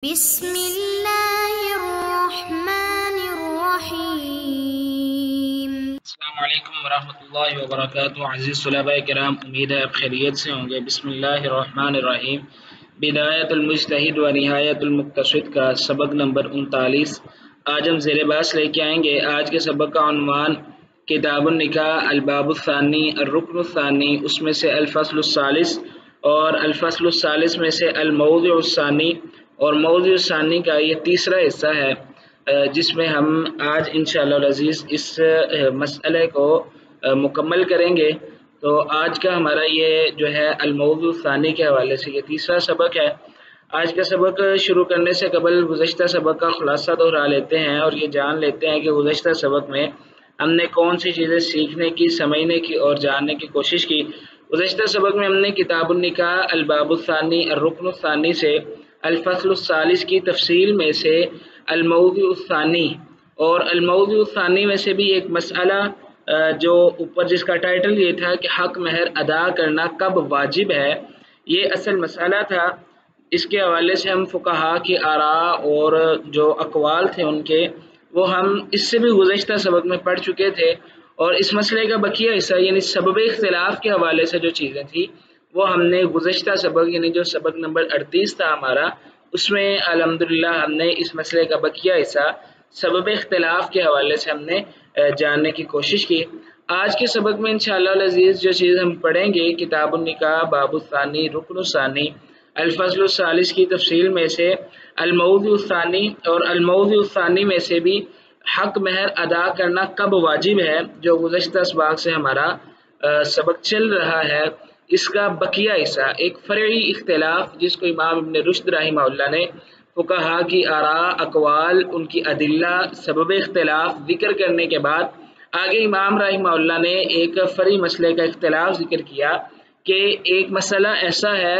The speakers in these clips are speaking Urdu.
بسم اللہ الرحمن الرحیم۔ السلام علیکم ورحمۃ اللہ وبرکاتہ۔ عزیز طلباء کرام، امید ہے آپ خیریت سے ہوں گے۔ بسم اللہ الرحمن الرحیم۔ بدایت المجتہد و نہایت المقتصد کا سبق نمبر 39 آج ہم زیر بحث لے کے آئیں گے۔ آج کے سبق کا عنوان کتاب النکاح، الباب الثانی، الرکن الثانی، اس میں سے الفصل الثالث اور الفصل الثالث میں سے الموضوع الثانی، اور موضوع الثانی کا یہ تیسرا حصہ ہے جس میں ہم آج انشاءاللہ العزیز اس مسئلے کو مکمل کریں گے۔ تو آج کا ہمارا یہ جو ہے الموضوع الثانی کے حوالے سے یہ تیسرا سبق ہے۔ آج کا سبق شروع کرنے سے قبل گزشتہ سبق کا خلاصہ دہرا لیتے ہیں اور یہ جان لیتے ہیں کہ گزشتہ سبق میں ہم نے کون سی چیزیں سیکھنے کی، سمجھنے کی اور جاننے کی کوشش کی۔ گزشتہ سبق میں ہم نے کتاب النکاح، الباب الثانی، الرکن الثانی سے الفصل الثالث کی تفصیل میں سے الموضوع الثانی اور الموضوع الثانی میں سے بھی ایک مسئلہ جو اوپر جس کا ٹائٹل یہ تھا کہ حق مہر ادا کرنا کب واجب ہے، یہ اصل مسئلہ تھا۔ اس کے حوالے سے ہم فقہا کی آراء اور جو اقوال تھے ان کے، وہ ہم اس سے بھی گزشتہ سبق میں پڑھ چکے تھے، اور اس مسئلے کا بقیہ حصہ یعنی سبب اختلاف کے حوالے سے جو چیزیں تھیں وہ ہم نے گزشتہ سبق یعنی جو سبق نمبر 38 تھا ہمارا، اس میں الحمدللہ ہم نے اس مسئلے کا بقیہ حصہ سبب اختلاف کے حوالے سے ہم نے جاننے کی کوشش کی۔ آج کے سبق میں انشاءاللہ العزیز جو چیز ہم پڑھیں گے، کتاب النکاح، باب الثانی، رکن الثانی، الفصل الثالث کی تفصیل میں سے الموضوع الثانی اور الموضوع الثانی میں سے بھی حق مہر ادا کرنا کب واجب ہے، جو گزشتہ سبق سے ہمارا سبق چل رہا ہے، اس کا بقیہ حصہ ایک فرعی اختلاف جس کو امام ابن رشد رحمہ اللہ نے فقہا کی آراء، اقوال، ان کی ادلہ، سبب اختلاف ذکر کرنے کے بعد آگے امام رحمہ اللہ نے ایک فرعی مسئلے کا اختلاف ذکر کیا کہ ایک مسئلہ ایسا ہے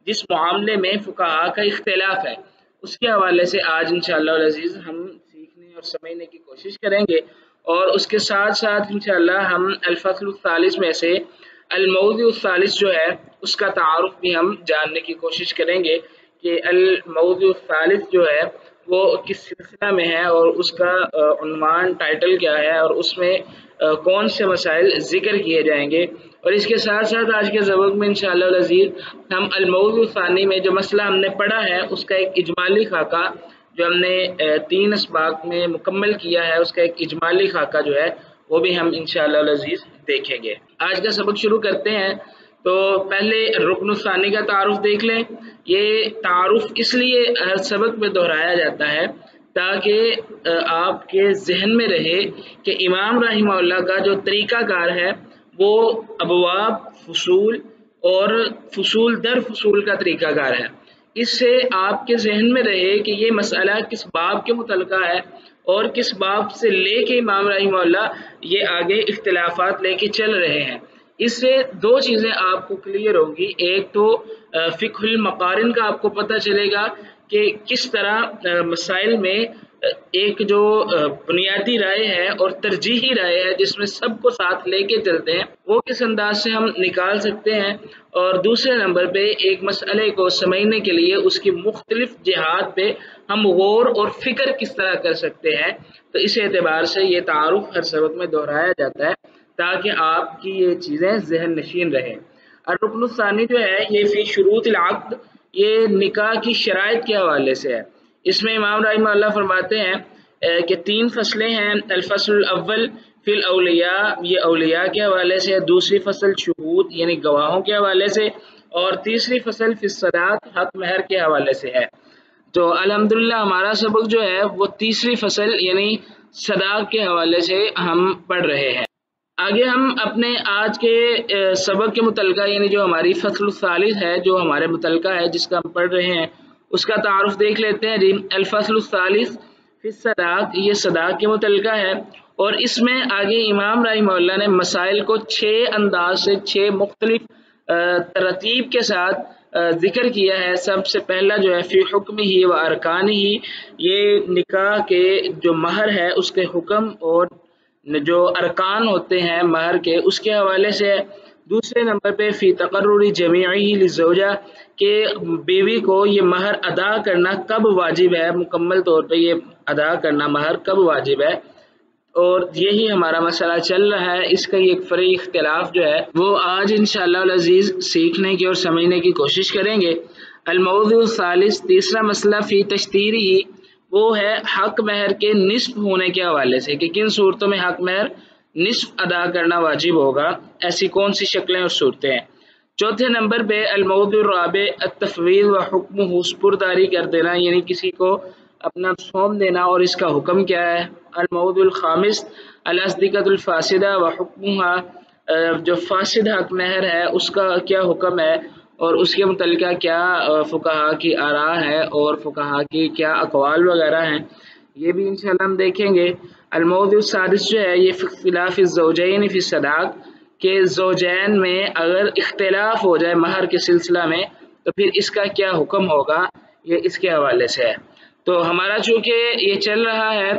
جس معاملے میں فقہا کا اختلاف ہے، اس کے حوالے سے آج انشاءاللہ العزیز ہم سیکھنے اور سمجھنے کی کوشش کریں گے، اور اس کے ساتھ ساتھ انشاءاللہ ہم الفصل الثالث میں سے الموضوع الثالث جو ہے اس کا تعارف بھی ہم جاننے کی کوشش کریں گے کہ الموضوع الثالث جو ہے وہ کس سلسلہ میں ہے اور اس کا عنوان ٹائٹل کیا ہے اور اس میں کون سے مسائل ذکر کیے جائیں گے۔ اور اس کے ساتھ ساتھ آج کے سبق میں انشاءاللہ العزیز ہم الموضوع الثانی میں جو مسئلہ ہم نے پڑھا ہے اس کا ایک اجمالی خاکہ جو ہم نے 3 اسباق میں مکمل کیا ہے، اس کا ایک اجمالی خاکہ جو ہے وہ بھی ہم انشاءاللہ العزیز دیکھیں گے۔ آج کا سبق شروع کرتے ہیں تو پہلے رکن الثانی کا تعارف دیکھ لیں۔ یہ تعارف اس لیے ہر سبق میں دہرایا جاتا ہے تاکہ آپ کے ذہن میں رہے کہ امام رحمہ اللہ کا جو طریقہ کار ہے وہ ابواب، فصول اور فصول در فصول کا طریقہ کار ہے۔ اس سے آپ کے ذہن میں رہے کہ یہ مسئلہ کس باب کے متعلقہ ہے اور کس باب سے لے کے امام رحمہ اللہ یہ آگے اختلافات لے کے چل رہے ہیں۔ اس سے 2 چیزیں آپ کو کلیئر ہوں گی، ایک تو فقہ المقارن کا آپ کو پتہ چلے گا کہ کس طرح مسائل میں ایک جو بنیادی رائے ہے اور ترجیحی رائے ہے جس میں سب کو ساتھ لے کے چلتے ہیں وہ کس انداز سے ہم نکال سکتے ہیں، اور دوسرے نمبر پہ ایک مسئلے کو سمجھنے کے لیے اس کی مختلف جہات پہ ہم غور اور فکر کس طرح کر سکتے ہیں۔ تو اس اعتبار سے یہ تعارف ہر سبق میں دہرایا جاتا ہے تاکہ آپ کی یہ چیزیں ذہن نشین رہیں۔ الرکن الثانی جو ہے یہ فی شروط العقد، یہ نکاح کی شرائط کے حوالے سے ہے۔ اس میں امام رحمہ اللہ فرماتے ہیں کہ 3 فصلیں ہیں۔ الفصل الاول فی الاولیاء، یہ اولیاء کے حوالے سے، دوسری فصل شہود یعنی گواہوں کے حوالے سے، اور تیسری فصل فی الصداق حق مہر کے حوالے سے ہے۔ تو الحمدللہ ہمارا سبق جو ہے وہ تیسری فصل یعنی صداق کے حوالے سے ہم پڑھ رہے ہیں۔ آگے ہم اپنے آج کے سبق کے متعلقہ یعنی جو ہماری فصل الثالث ہے جو ہمارے متعلقہ ہے جس کا ہم پڑھ رہے ہیں اس کا تعارف دیکھ لیتے ہیں۔ الفصل الثالث فی الصداق، یہ صداق کے متعلقہ ہے، اور اس میں آگے امام رحمہ اللہ نے مسائل کو 6 انداز سے 6 مختلف ترتیب کے ساتھ ذکر کیا ہے۔ سب سے پہلا جو ہے فی حکم ہی و ارکان ہی، یہ نکاح کے جو مہر ہے اس کے حکم اور جو ارکان ہوتے ہیں مہر کے اس کے حوالے سے۔ دوسرے نمبر پہ فی تقرری جمیعی للزوجہ کہ بیوی کو یہ مہر ادا کرنا کب واجب ہے، مکمل طور پہ یہ ادا کرنا مہر کب واجب ہے، اور یہی ہمارا مسئلہ چل رہا ہے۔ اس کا ایک فرعی اختلاف جو ہے وہ آج انشاءاللہ العزیز سیکھنے کی اور سمجھنے کی کوشش کریں گے۔ الموضوع الثالث، تیسرا مسئلہ فی تشتیری، وہ ہے حق مہر کے نصف ہونے کے حوالے سے کہ کن صورتوں میں حق مہر نصف ادا کرنا واجب ہوگا، ایسی کون سی شکلیں اور صورتیں ہیں۔ چوتھے نمبر پہ الموضوع الرابع التفویض و حکمہ، سپرداری کر دینا، یعنی کسی کو اپنا سونپ دینا اور اس کا حکم کیا ہے۔ الموضوع الخامس الاصدقۃ الفاسدہ و حکمہ، جو فاسد حق مہر ہے اس کا کیا حکم ہے اور اس کے متعلقہ کیا فقہا کی آراء ہے اور فقہا کی کیا اقوال وغیرہ ہیں، یہ بھی انشاءاللہ ہم دیکھیں گے۔ الموضوع السادس جو ہے یہ فی اختلاف الزوجین فی الصداق، کہ زوجین میں اگر اختلاف ہو جائے مہر کے سلسلہ میں تو پھر اس کا کیا حکم ہوگا، یہ اس کے حوالے سے ہے۔ تو ہمارا چونکہ یہ چل رہا ہے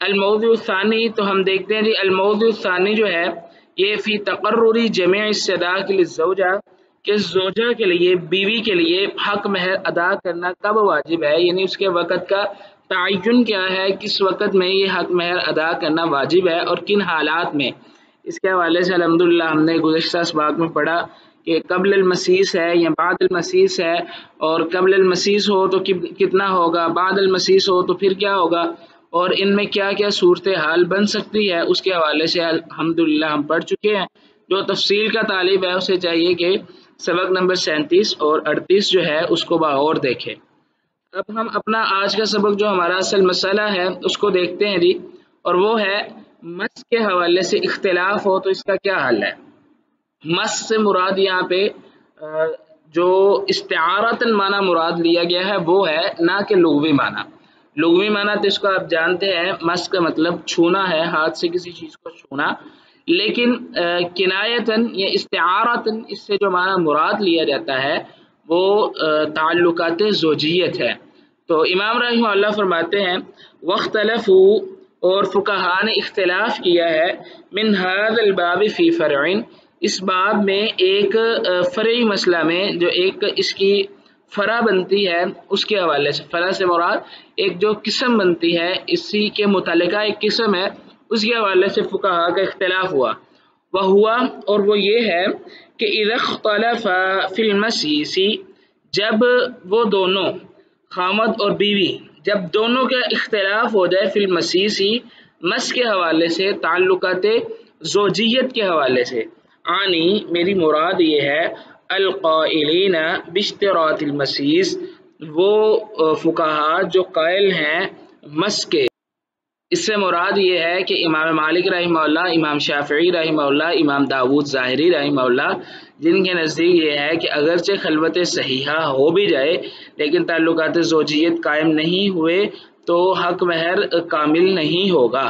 الموضوع الثانی، تو ہم دیکھتے ہیں جی الموضوع الثانی جو ہے یہ فی تقرری جمیع الصداق للزوجہ، کہ زوجہ کے لیے، بیوی کے لیے حق مہر ادا کرنا کب واجب ہے، یعنی اس کے وقت کا تعین کیا ہے، کس وقت میں یہ حق مہر ادا کرنا واجب ہے اور کن حالات میں۔ اس کے حوالے سے الحمدللہ ہم نے گزشتہ اسباق میں پڑھا کہ قبل المسیس ہے یا بعد المسیس ہے، اور قبل المسیس ہو تو کتنا ہوگا، بعد المسیس ہو تو پھر کیا ہوگا، اور ان میں کیا کیا صورتحال بن سکتی ہے، اس کے حوالے سے الحمدللہ ہم پڑھ چکے ہیں۔ جو تفصیل کا طالب ہے اسے چاہیے کہ سبق نمبر 37 اور 38 جو ہے اس کو باغور دیکھے۔ اب ہم اپنا آج کا سبق جو ہمارا اصل مسئلہ ہے اس کو دیکھتے ہیں جی، اور وہ ہے مس کے حوالے سے اختلاف ہو تو اس کا کیا حل ہے۔ مس سے مراد یہاں پہ جو استعارتاً معنی مراد لیا گیا ہے وہ ہے، نہ کہ لغوی معنی۔ لغوی معنی تو اس کو آپ جانتے ہیں، مس کا مطلب چھونا ہے، ہاتھ سے کسی چیز کو چھونا، لیکن کنایتاً یا استعارتاً اس سے جو معنی مراد لیا جاتا ہے وہ تعلقات زوجیت ہے۔ تو امام رحمہ اللہ فرماتے ہیں واختلفوا، اور فقہاء نے اختلاف کیا ہے، من هذا الباب فی فرعین، اس باب میں ایک فرعی مسئلہ میں، جو ایک اس کی فرع بنتی ہے اس کے حوالے سے۔ فرع سے مراد ایک جو قسم بنتی ہے، اسی کے متعلقہ ایک قسم ہے، اس کے حوالے سے فقہاء کا اختلاف ہوا۔ وہ ہوا، اور وہ یہ ہے کہ اذا اختلف فی المسیس، جب وہ دونوں خامد اور بیوی، جب دونوں کا اختلاف ہو جائے فی المسیس، مس کے حوالے سے، تعلقات زوجیت کے حوالے سے، آنی میری مراد یہ ہے القائلین باشتراط المسیس، وہ فقہاء جو قائل ہیں مس کے۔ اس سے مراد یہ ہے کہ امام مالک رحمہ اللہ، امام شافعی رحمہ اللہ، امام داود ظاہری رحمہ اللہ، جن کے نزدیک یہ ہے کہ اگرچہ خلوت صحیحہ ہو بھی جائے لیکن تعلقات زوجیت قائم نہیں ہوئے تو حق مہر کامل نہیں ہوگا۔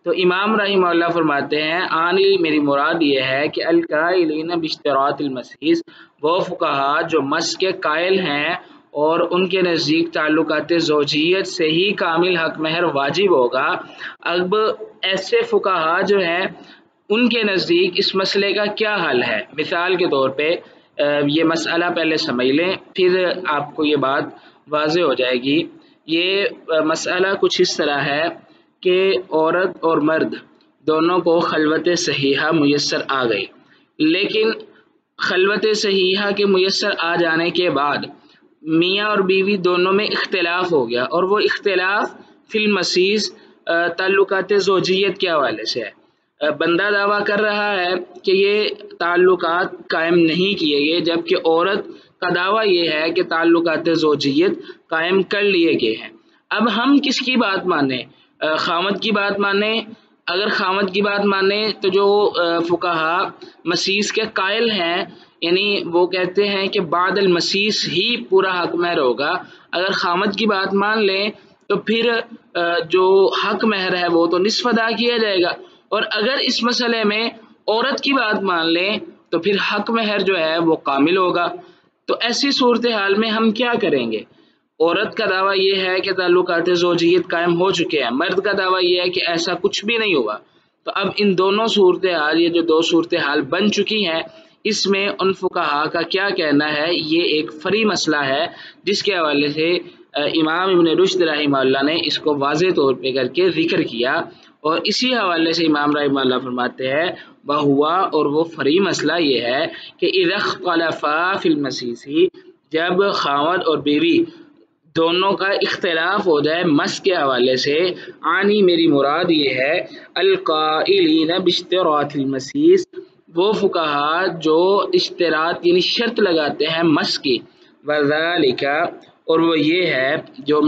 تو امام رحمہ اللہ فرماتے ہیں آنی میری مراد یہ ہے کہ القائلین باشتراط المسیس، وہ فقہاء جو مس کے قائل ہیں اور ان کے نزدیک تعلقات زوجیت سے ہی کامل حق مہر واجب ہوگا۔ اب ایسے فقہاء جو ہیں ان کے نزدیک اس مسئلے کا کیا حل ہے۔ مثال کے طور پہ یہ مسئلہ پہلے سمجھ لیں، پھر آپ کو یہ بات واضح ہو جائے گی۔ یہ مسئلہ کچھ اس طرح ہے کہ عورت اور مرد دونوں کو خلوت صحیحہ میسر آ گئی، لیکن خلوت صحیحہ کے میسر آ جانے کے بعد میاں اور بیوی دونوں میں اختلاف ہو گیا، اور وہ اختلاف فی المسیس تعلقات زوجیت کے حوالے سے ہے۔ بندہ دعویٰ کر رہا ہے کہ یہ تعلقات قائم نہیں کیے گئے، جبکہ عورت کا دعویٰ یہ ہے کہ تعلقات زوجیت قائم کر لیے گئے ہیں۔ اب ہم کس کی بات مانیں، خامد کی بات مانیں؟ اگر خامد کی بات مانیں تو جو فقہاء مسیس کے قائل ہیں، یعنی وہ کہتے ہیں کہ بعد المسیس ہی پورا حق مہر ہوگا، اگر خامد کی بات مان لیں تو پھر جو حق مہر ہے وہ تو نصف ادا کیا جائے گا، اور اگر اس مسئلے میں عورت کی بات مان لیں تو پھر حق مہر جو ہے وہ کامل ہوگا۔ تو ایسی صورتحال میں ہم کیا کریں گے؟ عورت کا دعویٰ یہ ہے کہ تعلقات زوجیت قائم ہو چکے ہیں، مرد کا دعویٰ یہ ہے کہ ایسا کچھ بھی نہیں ہوا۔ تو اب ان دونوں صورتحال، یہ جو دو صورتحال بن چکی ہیں، اس میں ان فقہا کا کیا کہنا ہے، یہ ایک فری مسئلہ ہے جس کے حوالے سے امام ابن رشد رحمہ اللہ نے اس کو واضح طور پہ کر کے ذکر کیا، اور اسی حوالے سے امام رحمہ اللہ فرماتے ہیں بہوا، اور وہ فری مسئلہ یہ ہے کہ اذا اختلفا فی المسیس، جب خاوند اور بیوی دونوں کا اختلاف ہو جائے مس کے حوالے سے، آنی میری مراد یہ ہے القائلین باشتراط المسیس، وہ فقہا جو اشتراط یعنی شرط لگاتے ہیں مس کی، وذالک، اور وہ یہ ہے جو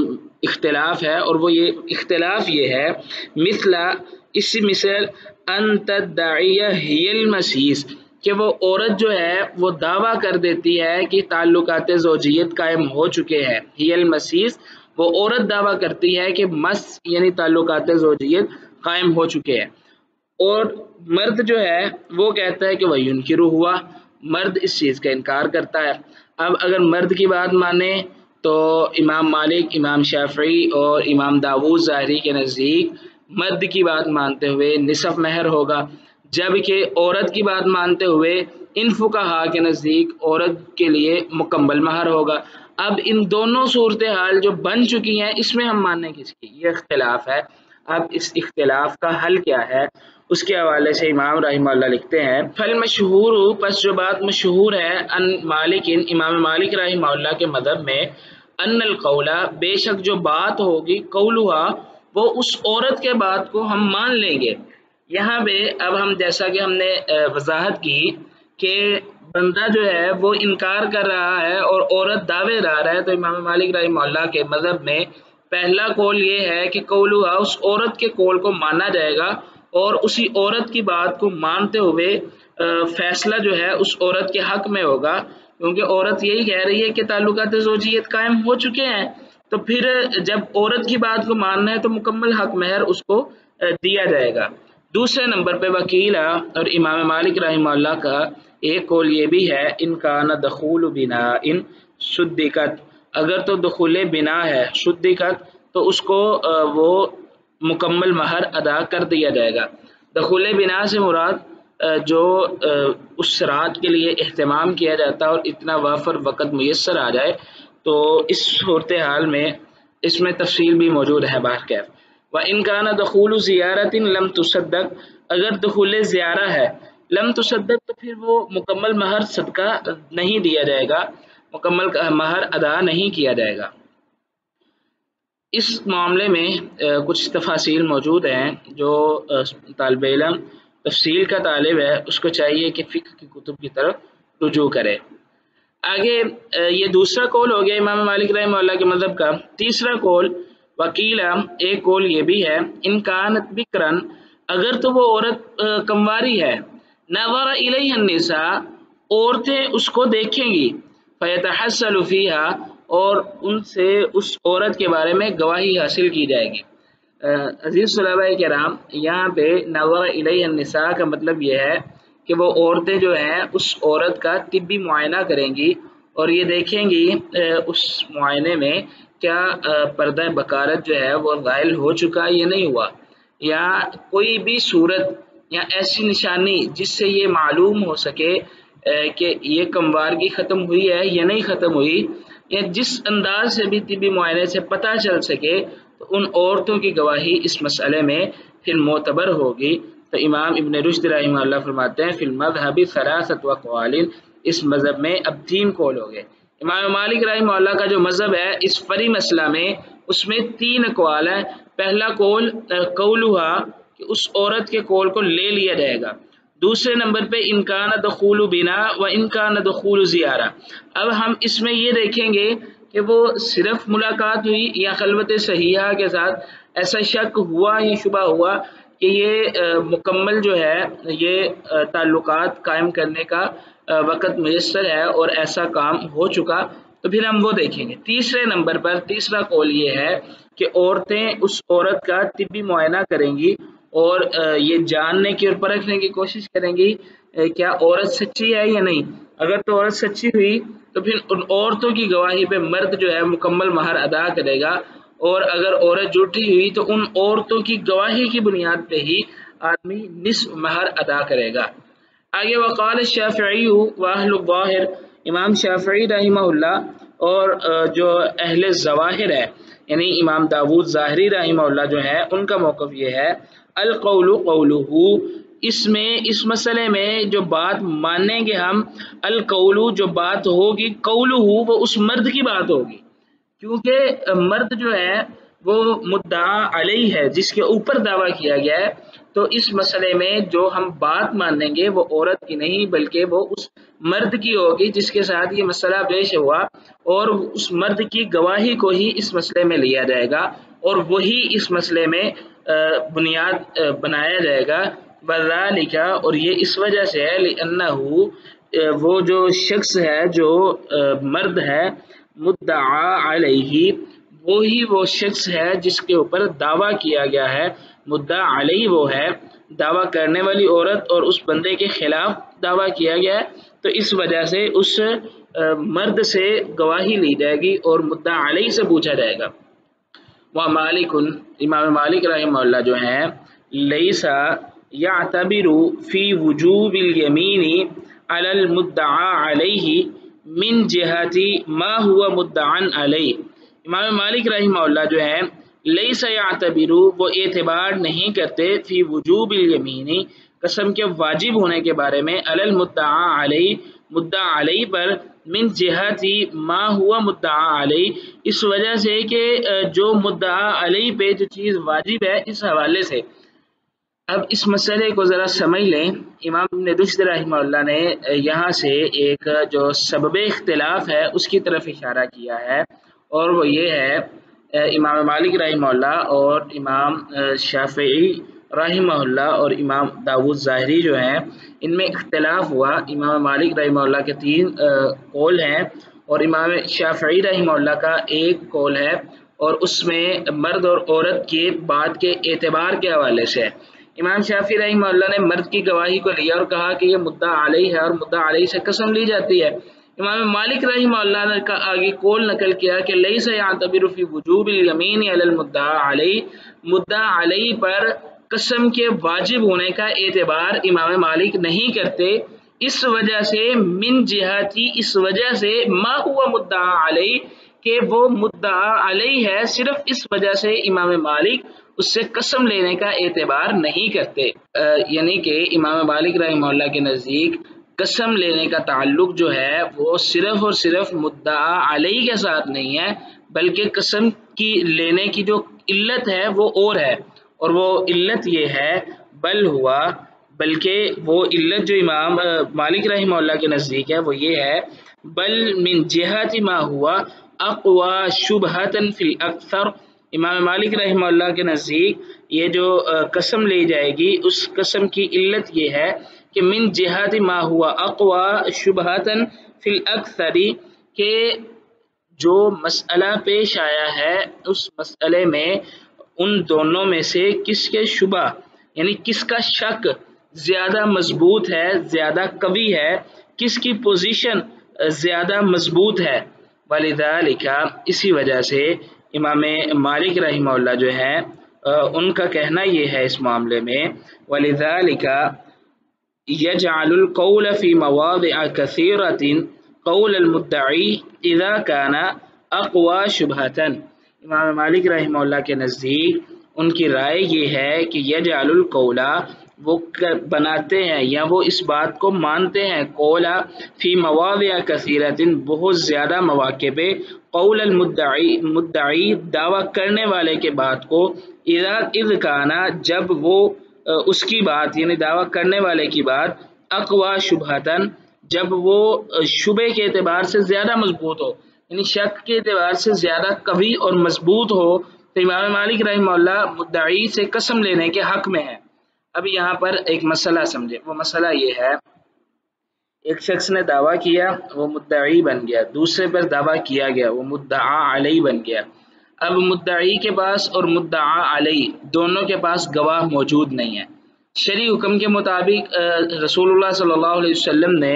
اختلاف ہے، اور وہ یہ اختلاف یہ ہے مثل، اسی مثل ان تدعی ہی المسیس، کہ وہ عورت جو ہے وہ دعویٰ کر دیتی ہے کہ تعلقات زوجیت قائم ہو چکے ہیں، ہی المسیس، وہ عورت دعویٰ کرتی ہے کہ مس یعنی تعلقات زوجیت قائم ہو چکے ہیں، اور مرد جو ہے وہ کہتا ہے کہ وہ ینکرو ہوا، مرد اس چیز کا انکار کرتا ہے۔ اب اگر مرد کی بات مانے تو امام مالک، امام شافعی اور امام داؤد ظاہری کے نزدیک مرد کی بات مانتے ہوئے نصف مہر ہوگا، جبکہ عورت کی بات مانتے ہوئے ان فقہا کے نزدیک عورت کے لیے مکمل مہر ہوگا۔ اب ان دونوں صورتحال جو بن چکی ہیں اس میں ہم مانیں کس کی، یہ اختلاف ہے۔ اب اس اختلاف کا حل کیا ہے، اس کے حوالے سے امام رحمہ اللہ لکھتے ہیں فالمشہور، پس جو بات مشہور ہے، ان مالک، امام مالک رحمہ اللہ کے مذہب میں، ان القول، بے شک جو بات ہوگی، قولھا، وہ اس عورت کے بات کو ہم مان لیں گے۔ یہاں پہ اب ہم جیسا کہ ہم نے وضاحت کی کہ بندہ جو ہے وہ انکار کر رہا ہے اور عورت دعوے دار ہے، تو امام مالک رحمہ اللہ کے مذہب میں پہلا قول یہ ہے کہ قولھا، اس عورت کے قول کو مانا جائے گا، اور اسی عورت کی بات کو مانتے ہوئے فیصلہ جو ہے اس عورت کے حق میں ہوگا، کیونکہ عورت یہی کہہ رہی ہے کہ تعلقات زوجیت قائم ہو چکے ہیں، تو پھر جب عورت کی بات کو ماننا ہے تو مکمل حق مہر اس کو دیا جائے گا۔ دوسرے نمبر پہ وکیلا اور امام مالک رحمہ اللہ کا ایک قول یہ بھی ہے، ان کا نہ دخول بنا ان شدکت، اگر تو دخول بنا ہے شدکت تو اس کو وہ مکمل مہر ادا کر دیا جائے گا۔ دخول بنا سے مراد جو اس رات کے لیے اہتمام کیا جاتا ہے اور اتنا وافر وقت میسر آ جائے، تو اس صورتحال میں اس میں تفصیل بھی موجود ہے بہرکیف۔ وَإِنْ كَانَ دَخُولُ زِيَارَةٍ لَمْ تُصَدَّقْ، اگر دخول زیارہ ہے لم تصدق تو پھر وہ مکمل مہر صدقہ نہیں دیا جائے گا، مکمل مہر ادا نہیں کیا جائے گا۔ اس معاملے میں کچھ تفاصیل موجود ہیں جو طالب علم تفصیل کا طالب ہے اس کو چاہیے کہ فقہ کی کتب کی طرف رجوع کرے۔ آگے یہ دوسرا قول ہو گیا امام مالک رحمہ اللہ کے مذہب کا۔ تیسرا قول وکیلا، ایک قول یہ بھی ہے، ان کانت بکرن، اگر تو وہ عورت کمواری ہے، نظر الیہ النساء، عورتیں اس کو دیکھیں گی، فیتحصل فیہا، اور ان سے اس عورت کے بارے میں گواہی حاصل کی جائے گی۔ عزیز طلباء کرام، یہاں پہ نظر الیہ النساء کا مطلب یہ ہے کہ وہ عورتیں جو ہیں اس عورت کا طبی معائنہ کریں گی اور یہ دیکھیں گی اس معائنے میں کیا پردہ بکارت جو ہے وہ زائل ہو چکا یا نہیں ہوا، یا کوئی بھی صورت یا ایسی نشانی جس سے یہ معلوم ہو سکے کہ یہ کموارگی ختم ہوئی ہے یا نہیں ختم ہوئی، یا جس انداز سے بھی طبی معائنے سے پتہ چل سکے، تو ان عورتوں کی گواہی اس مسئلے میں پھر معتبر ہوگی۔ تو امام ابن رشد رحمہ اللہ فرماتے ہیں فی المذہب ثلاثۃ اقوال، اس مذہب میں اب 3 قول ہو گئے۔ امام مالک رحمہ اللہ کا جو مذہب ہے اس فری مسئلہ میں، اس میں 3 اقوال ہیں۔ پہلا قول قولھا، کہ اس عورت کے قول کو لے لیا جائے گا۔ دوسرے نمبر پہ انکان دخول بنا و انکان دخول زیارہ، اب ہم اس میں یہ دیکھیں گے کہ وہ صرف ملاقات ہوئی یا خلوت صحیحہ کے ساتھ، ایسا شک ہوا یا شبہ ہوا کہ یہ مکمل جو ہے یہ تعلقات قائم کرنے کا وقت میسر ہے اور ایسا کام ہو چکا، تو پھر ہم وہ دیکھیں گے۔ تیسرے نمبر پر تیسرا قول یہ ہے کہ عورتیں اس عورت کا طبی معائنہ کریں گی اور یہ جاننے کی اور پرکھنے کی کوشش کریں گی کیا عورت سچی ہے یا نہیں۔ اگر تو عورت سچی ہوئی تو پھر ان عورتوں کی گواہی پہ مرد جو ہے مکمل مہر ادا کرے گا، اور اگر عورت جھوٹی ہوئی تو ان عورتوں کی گواہی کی بنیاد پہ ہی آدمی نصف مہر ادا کرے گا۔ آگے وقال الشافعی و اہل الظاہر، امام شافعی رحمہ اللہ اور جو اہل ظواہر ہے یعنی امام داود ظاہری رحمہ اللہ جو ہے ان کا موقف یہ ہے القول قولہ، اس مسئلے میں جو بات مانیں گے ہم، القول جو بات ہوگی، قولہ وہ اس مرد کی بات ہوگی، کیونکہ مرد جو ہے وہ مدعا علیہ ہے جس کے اوپر دعویٰ کیا گیا ہے، تو اس مسئلے میں جو ہم بات مانیں گے وہ عورت کی نہیں بلکہ وہ اس مرد کی ہوگی جس کے ساتھ یہ مسئلہ پیش ہوا، اور اس مرد کی گواہی کو ہی اس مسئلے میں لیا جائے گا اور وہی اس مسئلے میں بنیاد بنایا جائے گا۔ وذالک، اور یہ اس وجہ سے ہے، لأنہ وہ جو شخص ہے جو مرد ہے، مدعا علیہ وہی وہ شخص ہے جس کے اوپر دعویٰ کیا گیا ہے، مدعا علیہ وہ ہے دعویٰ کرنے والی عورت اور اس بندے کے خلاف دعویٰ کیا گیا ہے، تو اس وجہ سے اس مرد سے گواہی لی جائے گی اور مدعا علیہ سے پوچھا جائے گا۔ ومالک، امام مالک رحمہ اللہ جو ہیں، لیسا یعتبر فی وجوب الیمین علی المدعا علیہ من جہت ما ہوا مدعا علیہ، امام مالک رحمہ اللہ جو ہیں لیسا یعتبر وہ اعتبار نہیں کرتے فی وجوب الیمین قسم کے واجب ہونے کے بارے میں، علی المدعا علیہ مدعا علیہ پر، من جہت ما ہوا مدعا علیہ اس وجہ سے کہ جو مدعا علیہ پہ جو چیز واجب ہے اس حوالے سے۔ اب اس مسئلے کو ذرا سمجھ لیں، امام ابن رشد رحمہ اللہ نے یہاں سے ایک جو سبب اختلاف ہے اس کی طرف اشارہ کیا ہے، اور وہ یہ ہے امام مالک رحمہ اللہ اور امام شافعی رحمہ اللہ اور امام داود ظاہری جو ہیں ان میں اختلاف ہوا۔ امام مالک رحمہ اللہ کے 3 قول ہیں اور امام شافعی رحمہ اللہ کا ایک قول ہے، اور اس میں مرد اور عورت کی بات کے اعتبار کے حوالے سے ہے۔ امام شافعی رحمہ اللہ نے مرد کی گواہی کو لیا اور کہا کہ یہ مدعا علیہ ہے اور مدعا علیہ سے قسم لی جاتی ہے۔ امام مالک رحمہ اللہ نے آگے قول نقل کیا کہ لیس یعتبر فی وجوب الیمین علی المدعا علیہ، مدعا علیہ پر قسم کے واجب ہونے کا اعتبار امام مالک نہیں کرتے، اس وجہ سے من جہتی اس وجہ سے ما ہوا مدعا علیہ کہ وہ مدعا علیہ ہے، صرف اس وجہ سے امام مالک اس سے قسم لینے کا اعتبار نہیں کرتے، یعنی کہ امام مالک رحمہ اللہ کے نزدیک قسم لینے کا تعلق جو ہے وہ صرف اور صرف مدعا علیہ کے ساتھ نہیں ہے، بلکہ قسم کی لینے کی جو علت ہے وہ اور ہے، اور وہ علت یہ ہے بلکہ وہ علت جو امام مالک رحمہ اللہ کے نزدیک ہے وہ یہ ہے، بل من جہت ما ہوا اقوا شبہتاً فی الاکثر، امام مالک رحمہ اللہ کے نزدیک یہ جو قسم لی جائے گی اس قسم کی علت یہ ہے کہ من جہت ما ہوا اقوا شبہتاً فی الاکثر، کہ جو مسئلہ پیش آیا ہے اس مسئلے میں ان دونوں میں سے کس کے شبہ یعنی کس کا شک زیادہ مضبوط ہے، زیادہ قوی ہے، کس کی پوزیشن زیادہ مضبوط ہے، ولذالک اسی وجہ سے امام مالک رحمہ اللہ جو ہے ان کا کہنا یہ ہے اس معاملے میں، ولذالک یجعل القول فی مواضع کثیرۃ قول المدعی اذا کان اقوا شبہتاً، امام مالک رحمہ اللہ کے نزدیک ان کی رائے یہ ہے کہ یجعل القول وہ بناتے ہیں یا وہ اس بات کو مانتے ہیں، قولا فی مواضع کثیرۃ بہت زیادہ مواقع پہ، قول المدعی دعویٰ کرنے والے کے بات کو، اذ کانا جب وہ اس کی بات یعنی دعویٰ کرنے والے کی بات، اقوا شبہتاً جب وہ شبہ کے اعتبار سے زیادہ مضبوط ہو یعنی شک کے اعتبار سے زیادہ قوی اور مضبوط ہو، تو امام مالک رحمہ اللہ مدعی سے قسم لینے کے حق میں ہے۔ اب یہاں پر ایک مسئلہ سمجھے، وہ مسئلہ یہ ہے ایک شخص نے دعویٰ کیا وہ مدعی بن گیا، دوسرے پر دعویٰ کیا گیا وہ مدعا علیہ بن گیا، اب مدعی کے پاس اور مدعا علیہ دونوں کے پاس گواہ موجود نہیں ہے، شرعی حکم کے مطابق رسول اللہ صلی اللہ علیہ وسلم نے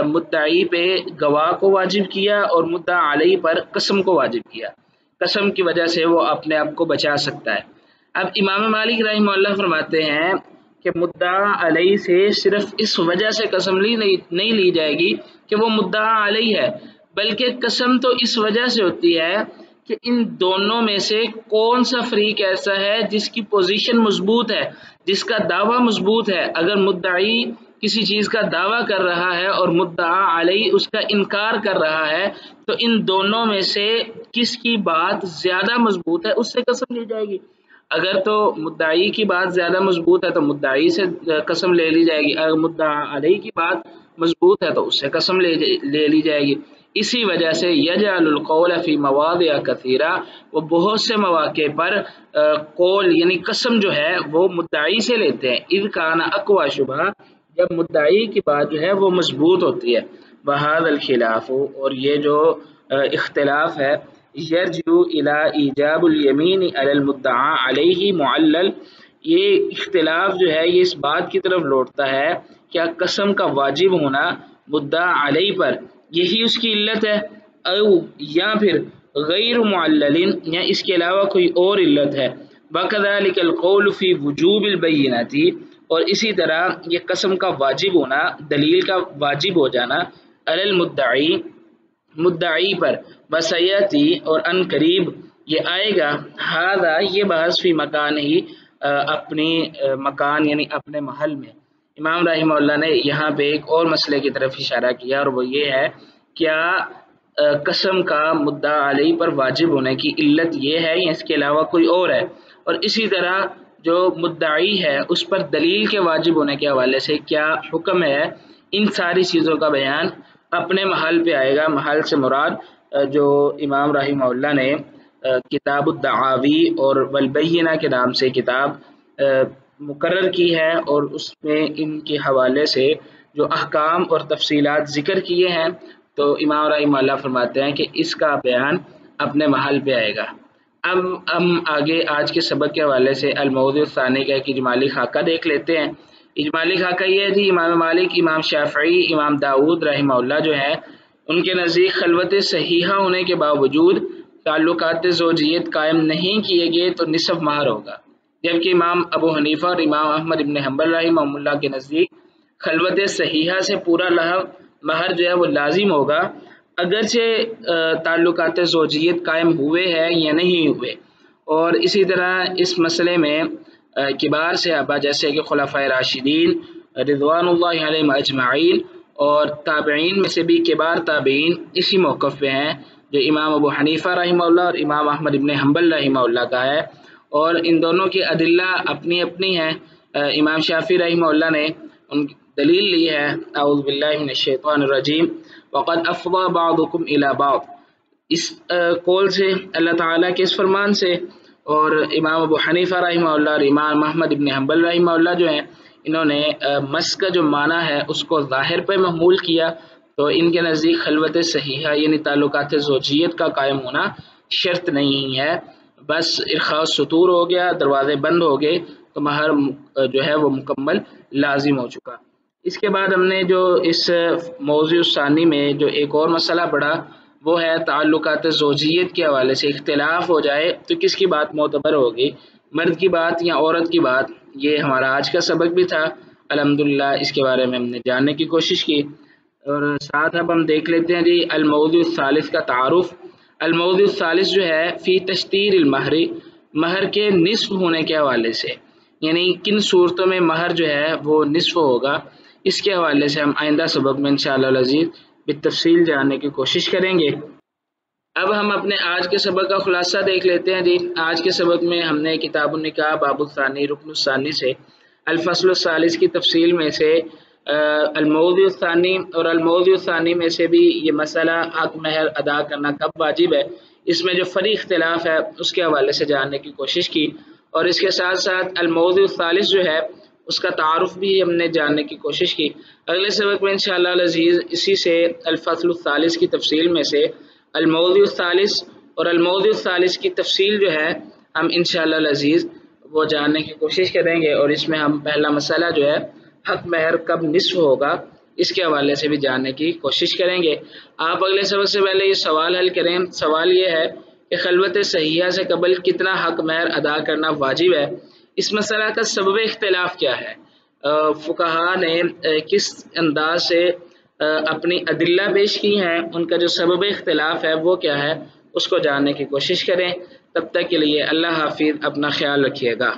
مدعی پہ گواہ کو واجب کیا اور مدعا علیہ پر قسم کو واجب کیا، قسم کی وجہ سے وہ اپنے آپ کو بچا سکتا ہے۔ اب امام مالک رحمہ اللہ فرماتے ہیں کہ مدعا علیہ سے صرف اس وجہ سے قسم نہیں لی جائے گی کہ وہ مدعا علیہ ہے، بلکہ قسم تو اس وجہ سے ہوتی ہے کہ ان دونوں میں سے کون سا فریق ایسا ہے جس کی پوزیشن مضبوط ہے، جس کا دعویٰ مضبوط ہے۔ اگر مدعی کسی چیز کا دعویٰ کر رہا ہے اور مدعا علیہ اس کا انکار کر رہا ہے تو ان دونوں میں سے کس کی بات زیادہ مضبوط ہے اس سے قسم لی جائے گی۔ اگر تو مدعی کی بات زیادہ مضبوط ہے تو مدعی سے قسم لے لی جائے گی، اگر مدعا علیہ کی بات مضبوط ہے تو اس سے قسم لے لی جائے گی۔ اسی وجہ سے یجعل القول فی مواضع کثیرہ، وہ بہت سے مواقع پر قول یعنی قسم جو ہے وہ مدعی سے لیتے ہیں، اذ کان اقوی شبہ، جب مدعی کی بات جو ہے وہ مضبوط ہوتی ہے۔ وہذا الخلاف، اور یہ جو اختلاف ہے، یرجع الی ایجاب الیمین علی المدعا علیہ معلل، یہ اختلاف جو ہے یہ اس بات کی طرف لوٹتا ہے کیا قسم کا واجب ہونا مدعا علیہ پر یہی اس کی علت ہے، او یا پھر غیر معلل یا اس کے علاوہ کوئی اور علت ہے۔ وکذلک القول فی وجوب البینۃ، اور اسی طرح یہ قسم کا واجب ہونا، دلیل کا واجب ہو جانا، علی المدعی، مدعی پر، وسیاتی، اور ان قریب یہ آئے گا، ہذا یہ بحث فی مکان ہی، اپنی مکان یعنی اپنے محل میں۔ امام رحمہ اللہ نے یہاں پہ ایک اور مسئلے کی طرف اشارہ کیا اور وہ یہ ہے کیا قسم کا مدعا علیہ پر واجب ہونے کی علت یہ ہے یا اس کے علاوہ کوئی اور ہے، اور اسی طرح جو مدعی ہے اس پر دلیل کے واجب ہونے کے حوالے سے کیا حکم ہے، ان ساری چیزوں کا بیان اپنے محل پہ آئے گا۔ محل سے مراد جو امام رحمہ اللہ نے کتاب الدعاوی اور والبینہ کے نام سے کتاب مقرر کی ہے، اور اس میں ان کے حوالے سے جو احکام اور تفصیلات ذکر کیے ہیں، تو امام رحمہ اللہ فرماتے ہیں کہ اس کا بیان اپنے محل پہ آئے گا۔ اب ہم آگے آج کے سبق کے حوالے سے الموضوع الثانی کا ایک اجمالی خاکہ دیکھ لیتے ہیں۔ اجمالی خاکہ یہ تھی، امام مالک، امام شافعی، امام داؤد رحمہ اللہ جو ہے ان کے نزدیک خلوت صحیحہ ہونے کے باوجود تعلقات زوجیت قائم نہیں کیے گئے تو نصف مہر ہوگا، جبکہ امام ابو حنیفہ اور امام احمد ابن حنبل رحمہ اللہ کے نزدیک خلوت صحیحہ سے پورا مہر جو ہے وہ لازم ہوگا، اگرچہ تعلقات زوجیت قائم ہوئے ہیں یا نہیں ہوئے۔ اور اسی طرح اس مسئلے میں کبار صحابہ جیسے کہ خلفائے راشدین رضوان اللہ علیہم اجمعین اور تابعین میں سے بھی کبار تابعین اسی موقف پہ ہیں جو امام ابو حنیفہ رحمہ اللہ اور امام احمد ابن حنبل رحمہ اللہ کا ہے، اور ان دونوں کی ادلہ اپنی اپنی ہیں۔ امام شافعی رحمہ اللہ نے ان کی دلیل لی ہے اعوذ باللہ من الشیطان الرجیم وقد افضى بعضكم الى بعض، اس قول سے اللہ تعالیٰ کے اس فرمان سے، اور امام ابو حنیفہ رحمہ اللہ اور امام احمد ابن حنبل رحمہ اللہ جو ہیں انہوں نے مس کا جو معنی ہے اس کو ظاہر پہ محمول کیا، تو ان کے نزدیک خلوت صحیحہ یعنی تعلقات زوجیت کا قائم ہونا شرط نہیں ہے، بس ارخاء سطور ہو گیا، دروازے بند ہو گئے تو مہر جو ہے وہ مکمل لازم ہو چکا۔ اس کے بعد ہم نے جو اس موضوع ثانی میں جو ایک اور مسئلہ پڑھا وہ ہے تعلقات زوجیت کے حوالے سے اختلاف ہو جائے تو کس کی بات معتبر ہوگی، مرد کی بات یا عورت کی بات۔ یہ ہمارا آج کا سبق بھی تھا، الحمدللہ اس کے بارے میں ہم نے جاننے کی کوشش کی، اور ساتھ اب ہم دیکھ لیتے ہیں جی الموضوع الثالث کا تعارف۔ الموضوع الثالث جو ہے فی تشتیر المہر، مہر کے نصف ہونے کے حوالے سے، یعنی کن صورتوں میں مہر جو ہے وہ نصف ہوگا، اس کے حوالے سے ہم آئندہ سبق میں انشاءاللہ العزیز بالتفصیل جاننے کی کوشش کریں گے۔ اب ہم اپنے آج کے سبق کا خلاصہ دیکھ لیتے ہیں جی۔ آج کے سبق میں ہم نے کتاب النکاح باب الثانی رکن الثانی سے الفصل الثالث کی تفصیل میں سے الموضوع الثانی اور الموضوع الثانی میں سے بھی یہ مسئلہ حق مہر ادا کرنا کب واجب ہے، اس میں جو فریق اختلاف ہے اس کے حوالے سے جاننے کی کوشش کی، اور اس کے ساتھ ساتھ الموضوع الثالث جو ہے اس کا تعارف بھی ہم نے جاننے کی کوشش کی۔ اگلے سبق میں انشاءاللہ العزیز اسی سے الفصل الثالث کی تفصیل میں سے الموضوع الثالث اور الموضوع الثالث کی تفصیل جو ہے ہم انشاءاللہ العزیز وہ جاننے کی کوشش کریں گے، اور اس میں ہم پہلا مسئلہ جو ہے حق مہر کب نصف ہوگا اس کے حوالے سے بھی جاننے کی کوشش کریں گے۔ آپ اگلے سبق سے پہلے یہ سوال حل کریں۔ سوال یہ ہے کہ خلوت صحیحہ سے قبل کتنا حق مہر ادا کرنا واجب ہے، اس مسئلہ کا سبب اختلاف کیا ہے، فقہا نے کس انداز سے اپنی ادلہ پیش کی ہیں، ان کا جو سبب اختلاف ہے وہ کیا ہے، اس کو جاننے کی کوشش کریں۔ تب تک کے لیے اللہ حافظ، اپنا خیال رکھیے گا۔